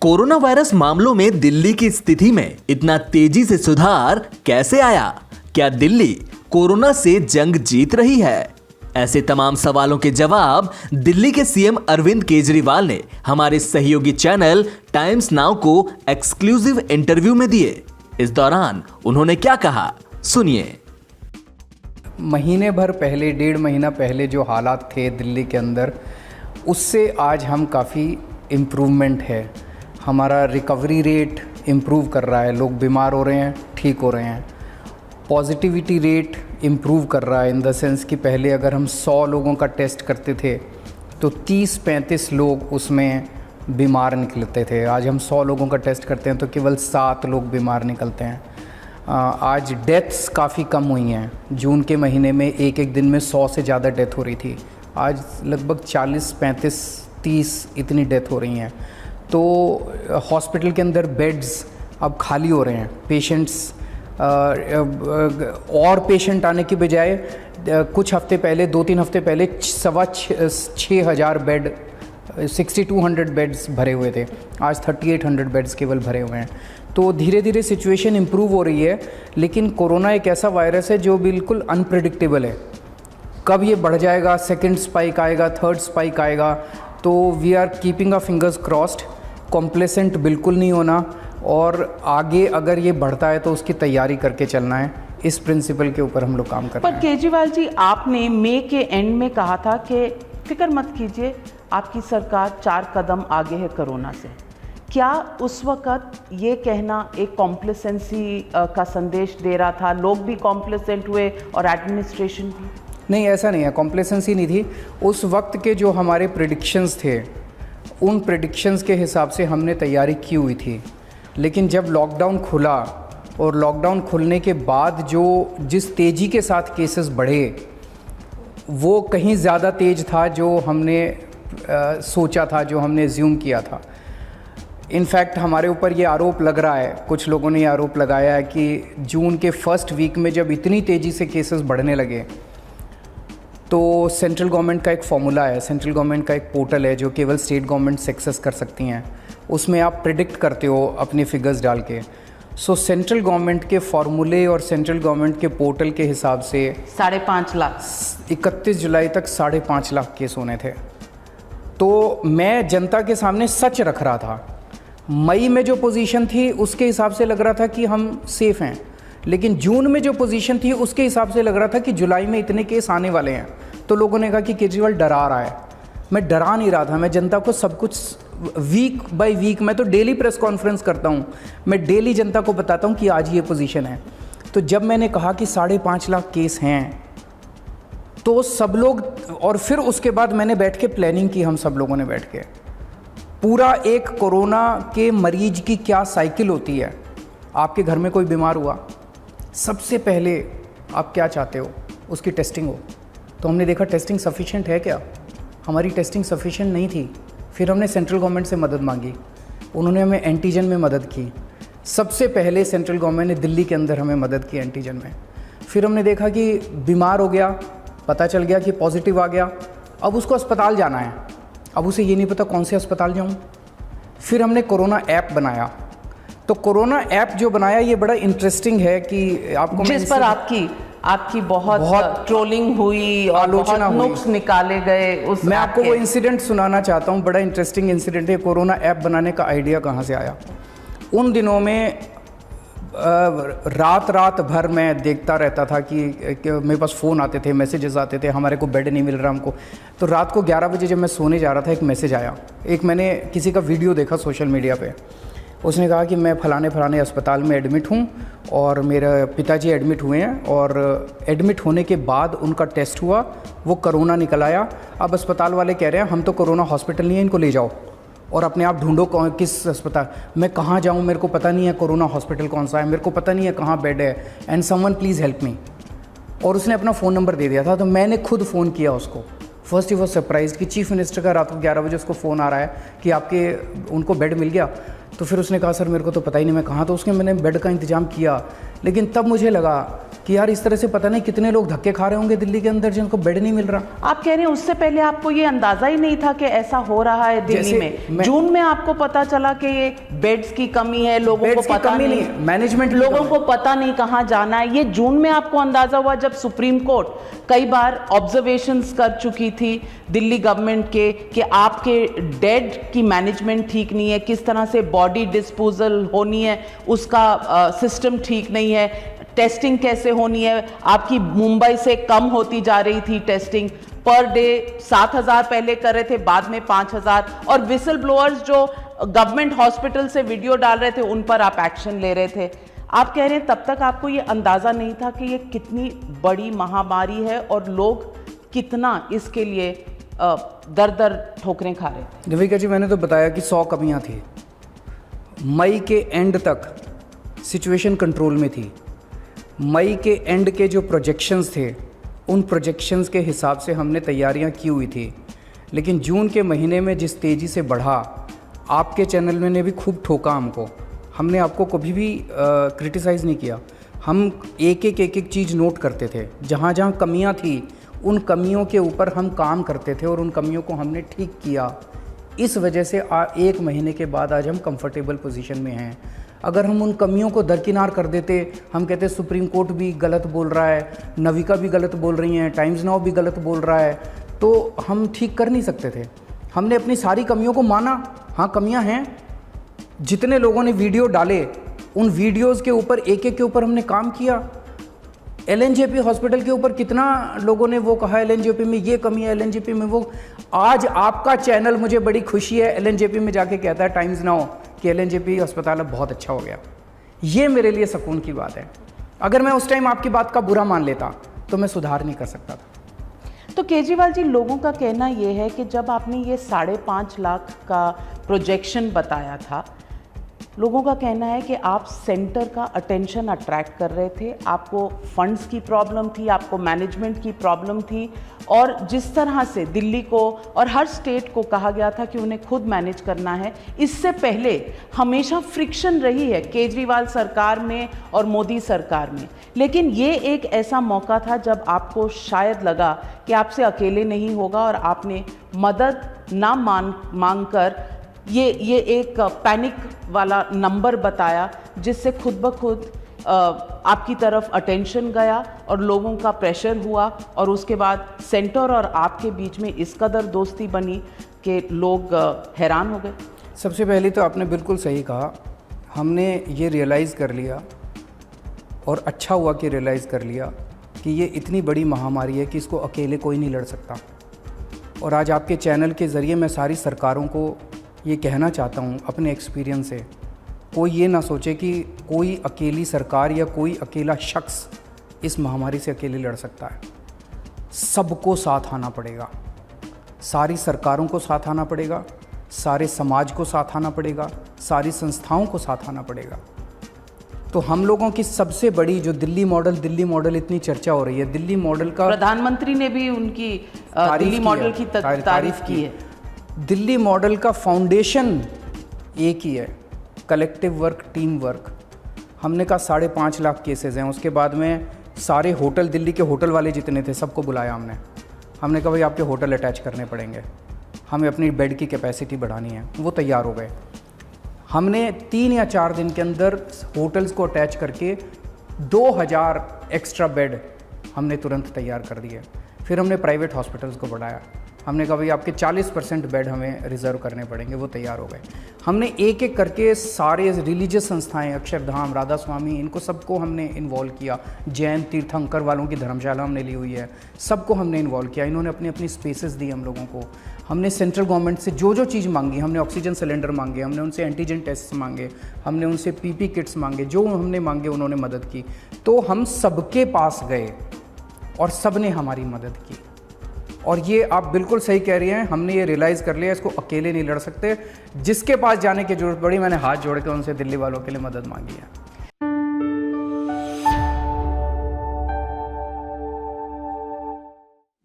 Corona virus मामलों में दिल्ली की स्थिति में इतना तेजी से सुधार कैसे आया? क्या दिल्ली कोरोना से जंग जीत रही है? ऐसे तमाम सवालों के जवाब दिल्ली के सीएम अरविंद केजरीवाल ने हमारे सहयोगी चैनल टाइम्स नाउ को एक्सक्लूसिव इंटरव्यू में दिए। इस दौरान उन्होंने क्या कहा, सुनिए। महीने भर पहले, 1.5 महीना पहले जो हालात थे दिल्ली के अंदर, उससे आज हम काफ़ी इम्प्रूवमेंट है। हमारा रिकवरी रेट इम्प्रूव कर रहा है, लोग बीमार हो रहे हैं, ठीक हो रहे हैं। पॉजिटिविटी रेट इम्प्रूव कर रहा है इन द सेंस कि पहले अगर हम 100 लोगों का टेस्ट करते थे तो 30-35 लोग उसमें बीमार निकलते थे। आज हम 100 लोगों का टेस्ट करते हैं तो केवल 7 लोग बीमार निकलते हैं। आज डेथ्स काफ़ी कम हुई हैं। जून के महीने में एक दिन में 100 से ज़्यादा डेथ हो रही थी, आज लगभग 40, 35, 30 इतनी डेथ हो रही हैं। तो हॉस्पिटल के अंदर बेड्स अब खाली हो रहे हैं। पेशेंट्स और पेशेंट आने की बजाय कुछ हफ्ते पहले, 2-3 हफ्ते पहले 6,500 बेड, 6,200 बेड्स भरे हुए थे। आज 3,800 बेड्स केवल भरे हुए हैं। तो धीरे धीरे सिचुएशन इम्प्रूव हो रही है। लेकिन कोरोना एक ऐसा वायरस है जो बिल्कुल अनप्रेडिक्टेबल है। कब ये बढ़ जाएगा, सेकंड स्पाइक आएगा, थर्ड स्पाइक आएगा। तो we are keeping our fingers crossed. Complacent बिल्कुल नहीं होना, और आगे अगर ये बढ़ता है तो उसकी तैयारी करके चलना है। इस प्रिंसिपल के ऊपर हम लोग काम कर रहे हैं। पर केजरीवाल जी, आपने मई के एंड में कहा था कि फिक्र मत कीजिए, आपकी सरकार 4 कदम आगे है कोरोना से। क्या उस वक़्त ये कहना एक कॉम्प्लेसेंसी का संदेश दे रहा था? लोग भी कॉम्प्लेसेंट हुए और एडमिनिस्ट्रेशन भी? नहीं, ऐसा नहीं है, कॉम्प्लेसेंसी नहीं थी। उस वक्त के जो हमारे प्रेडिक्शंस थे, उन प्रेडिक्शंस के हिसाब से हमने तैयारी की हुई थी। लेकिन जब लॉकडाउन खुला और लॉकडाउन खुलने के बाद जिस तेज़ी के साथ केसेस बढ़े, वो कहीं ज़्यादा तेज़ था जो हमने सोचा था, जो हमने एज्यूम किया था। इनफैक्ट हमारे ऊपर ये आरोप लग रहा है, कुछ लोगों ने ये आरोप लगाया है कि जून के फर्स्ट वीक में जब इतनी तेज़ी से केसेस बढ़ने लगे तो सेंट्रल गवर्नमेंट का एक फॉर्मूला है, सेंट्रल गवर्नमेंट का एक पोर्टल है जो केवल स्टेट गवर्नमेंट एक्सेस कर सकती हैं। उसमें आप प्रिडिक्ट करते हो अपने फिगर्स डाल के। सो सेंट्रल गवर्नमेंट के फार्मूले और सेंट्रल गवर्नमेंट के पोर्टल के हिसाब से 5.5 लाख 31 जुलाई तक 5.5 लाख केस होने थे। तो मैं जनता के सामने सच रख रहा था। मई में जो पोजीशन थी उसके हिसाब से लग रहा था कि हम सेफ हैं, लेकिन जून में जो पोजीशन थी उसके हिसाब से लग रहा था कि जुलाई में इतने केस आने वाले हैं। तो लोगों ने कहा कि केजरीवाल डरा रहा है। मैं डरा नहीं रहा था, मैं जनता को सब कुछ वीक बाय वीक, मैं तो डेली प्रेस कॉन्फ्रेंस करता हूँ, मैं डेली जनता को बताता हूँ कि आज ये पोजीशन है। तो जब मैंने कहा कि 5.5 लाख केस हैं तो सब लोग, और फिर उसके बाद मैंने बैठ के प्लानिंग की, हम सब लोगों ने बैठ के पूरा एक कोरोना के मरीज की क्या साइकिल होती है। आपके घर में कोई बीमार हुआ, सबसे पहले आप क्या चाहते हो? उसकी टेस्टिंग हो। तो हमने देखा टेस्टिंग सफिशिएंट है क्या? हमारी टेस्टिंग सफिशिएंट नहीं थी। फिर हमने सेंट्रल गवर्नमेंट से मदद मांगी, उन्होंने हमें एंटीजन में मदद की। सबसे पहले सेंट्रल गवर्नमेंट ने दिल्ली के अंदर हमें मदद की एंटीजन में। फिर हमने देखा कि बीमार हो गया, पता चल गया कि पॉजिटिव आ गया, अब उसको अस्पताल जाना है, अब उसे ये नहीं पता कौन से अस्पताल जाऊँ। फिर हमने कोरोना ऐप बनाया। तो कोरोना ऐप जो बनाया ये बड़ा इंटरेस्टिंग है कि आपको, जिस पर आपकी बहुत ट्रोलिंग हुई और आलोचना हुई, नुक्स निकाले गए। मैं आपको वो इंसिडेंट सुनाना चाहता हूँ, बड़ा इंटरेस्टिंग इंसिडेंट है। कोरोना ऐप बनाने का आइडिया कहाँ से आया? उन दिनों में रात भर मैं देखता रहता था कि मेरे पास फ़ोन आते थे, मैसेजेस आते थे, हमारे को बेड नहीं मिल रहा हमको। तो रात को 11 बजे जब मैं सोने जा रहा था, एक मैसेज आया। मैंने किसी का वीडियो देखा सोशल मीडिया पे। उसने कहा कि मैं फलाने अस्पताल में एडमिट हूँ और मेरे पिताजी एडमिट हुए हैं, और एडमिट होने के बाद उनका टेस्ट हुआ, वो कोरोना निकल आया। अब अस्पताल वाले कह रहे हैं हम तो कोरोना हॉस्पिटल नहीं है, इनको ले जाओ और अपने आप ढूंढो किस अस्पताल। मैं कहाँ जाऊँ, मेरे को पता नहीं है कोरोना हॉस्पिटल कौन सा है, मेरे को पता नहीं है कहाँ बेड है, and someone please help me. और उसने अपना फ़ोन नंबर दे दिया था। तो मैंने खुद फ़ोन किया उसको। फर्स्ट ही वो सरप्राइज़ कि चीफ मिनिस्टर का रात को 11 बजे उसको फ़ोन आ रहा है कि उनको बेड मिल गया। तो फिर उसने कहा सर मेरे को तो पता ही नहीं मैं कहाँ। तो मैंने बेड का इंतज़ाम किया। लेकिन तब मुझे लगा कि यार इस तरह से पता नहीं कितने लोग धक्के खा रहे होंगे दिल्ली के अंदर जिनको बेड नहीं मिल रहा। आप कह रहे हैं उससे पहले आपको ये अंदाजा ही नहीं था कि ऐसा हो रहा है दिल्ली में? जून में आपको पता चला कि ये बेड्स की कमी है, लोगों को पता नहीं, मैनेजमेंट लोगों को पता नहीं कहाँ जाना है। ये जून में आपको अंदाजा हुआ जब सुप्रीम कोर्ट कई बार ऑब्जर्वेशंस कर चुकी थी दिल्ली गवर्नमेंट के कि आपके डेड की मैनेजमेंट ठीक नहीं है, किस तरह से बॉडी डिस्पोजल होनी है उसका सिस्टम ठीक नहीं है, टेस्टिंग कैसे होनी है, आपकी मुंबई से कम होती जा रही थी टेस्टिंग, पर डे 7,000 पहले कर रहे थे, बाद में 5,000, और विसल ब्लोअर्स जो गवर्नमेंट हॉस्पिटल से वीडियो डाल रहे थे उन पर आप एक्शन ले रहे थे। आप कह रहे हैं तब तक आपको ये अंदाज़ा नहीं था कि ये कितनी बड़ी महामारी है और लोग कितना इसके लिए दर दर ठोकरें खा रहे थे। देविका जी, मैंने तो बताया कि 100 कमियां थी। मई के एंड तक सिचुएशन कंट्रोल में थी। मई के एंड के जो प्रोजेक्शंस थे उन प्रोजेक्शंस के हिसाब से हमने तैयारियां की हुई थी, लेकिन जून के महीने में जिस तेज़ी से बढ़ा, आपके चैनल में ने भी खूब ठोका हमको। हमने आपको कभी भी क्रिटिसाइज़ नहीं किया। हम एक एक चीज़ नोट करते थे, जहाँ जहाँ कमियाँ थी उन कमियों के ऊपर हम काम करते थे और उन कमियों को हमने ठीक किया। इस वजह से 1 महीने के बाद आज हम कंफर्टेबल पोजीशन में हैं। अगर हम उन कमियों को दरकिनार कर देते, हम कहते सुप्रीम कोर्ट भी गलत बोल रहा है, नविका भी गलत बोल रही हैं, टाइम्स नाउ भी गलत बोल रहा है, तो हम ठीक कर नहीं सकते थे। हमने अपनी सारी कमियों को माना, हाँ कमियां हैं। जितने लोगों ने वीडियो डाले उन वीडियोस के ऊपर एक के ऊपर हमने काम किया। LNJP हॉस्पिटल के ऊपर कितना लोगों ने वो कहा LNJP में ये कमी है, LNJP में वो। आज आपका चैनल, मुझे बड़ी खुशी है, LNJP में जाके कहता है टाइम्स नाउ कि LNJP अस्पताल अब बहुत अच्छा हो गया। ये मेरे लिए सुकून की बात है। अगर मैं उस टाइम आपकी बात का बुरा मान लेता तो मैं सुधार नहीं कर सकता था। तो केजरीवाल जी, लोगों का कहना ये है कि जब आपने ये 5.5 लाख का प्रोजेक्शन बताया था, लोगों का कहना है कि आप सेंटर का अटेंशन अट्रैक्ट कर रहे थे, आपको फंड्स की प्रॉब्लम थी, आपको मैनेजमेंट की प्रॉब्लम थी, और जिस तरह से दिल्ली को और हर स्टेट को कहा गया था कि उन्हें खुद मैनेज करना है, इससे पहले हमेशा फ्रिक्शन रही है केजरीवाल सरकार में और मोदी सरकार में। लेकिन ये एक ऐसा मौका था जब आपको शायद लगा कि आपसे अकेले नहीं होगा और आपने मदद ना मांग कर ये एक पैनिक वाला नंबर बताया, जिससे खुद ब खुद आपकी तरफ अटेंशन गया और लोगों का प्रेशर हुआ, और उसके बाद सेंटर और आपके बीच में इस कदर दोस्ती बनी कि लोग हैरान हो गए। सबसे पहले तो आपने बिल्कुल सही कहा, हमने ये रियलाइज़ कर लिया, और अच्छा हुआ कि रियलाइज़ कर लिया कि ये इतनी बड़ी महामारी है कि इसको अकेले कोई नहीं लड़ सकता। और आज आपके चैनल के ज़रिए मैं सारी सरकारों को ये कहना चाहता हूँ अपने एक्सपीरियंस से, कोई ये ना सोचे कि कोई अकेली सरकार या कोई अकेला शख्स इस महामारी से अकेले लड़ सकता है। सबको साथ आना पड़ेगा, सारी सरकारों को साथ आना पड़ेगा, सारे समाज को साथ आना पड़ेगा, सारी संस्थाओं को साथ आना पड़ेगा। तो हम लोगों की सबसे बड़ी जो दिल्ली मॉडल इतनी चर्चा हो रही है, दिल्ली मॉडल का प्रधानमंत्री ने भी उनकी दिल्ली मॉडल की तारीफ की है। दिल्ली मॉडल का फाउंडेशन एक ही है, कलेक्टिव वर्क, टीम वर्क। हमने कहा 5.5 लाख केसेस हैं, उसके बाद में सारे होटल, दिल्ली के होटल वाले जितने थे सबको बुलाया हमने कहा भाई आपके होटल अटैच करने पड़ेंगे, हमें अपनी बेड की कैपेसिटी बढ़ानी है। वो तैयार हो गए। हमने 3 या 4 दिन के अंदर होटल्स को अटैच करके 2000 एक्स्ट्रा बेड हमने तुरंत तैयार कर दिए। फिर हमने प्राइवेट हॉस्पिटल्स को बढ़ाया। हमने कहा भाई आपके 40% बेड हमें रिज़र्व करने पड़ेंगे, वो तैयार हो गए। हमने एक एक करके सारे रिलीजियस संस्थाएं, अक्षरधाम, राधा स्वामी, इनको सबको हमने इन्वॉल्व किया। जैन तीर्थंकर वालों की धर्मशाला हमने ली हुई है, सबको हमने इन्वॉल्व किया। इन्होंने अपनी अपनी स्पेसेस दी हम लोगों को। हमने सेंट्रल गवर्नमेंट से जो जो चीज़ मांगी, हमने ऑक्सीजन सिलेंडर मांगे, हमने उनसे एंटीजन टेस्ट मांगे, हमने उनसे पीपी किट्स मांगे, जो हमने मांगे उन्होंने मदद की। तो हम सबके पास गए और सब ने हमारी मदद की। और ये आप बिल्कुल सही कह रही हैं, हमने ये रियलाइज़ कर लिया इसको अकेले नहीं लड़ सकते। जिसके पास जाने की ज़रूरत पड़ी मैंने हाथ जोड़ के उनसे दिल्ली वालों के लिए मदद मांगी है।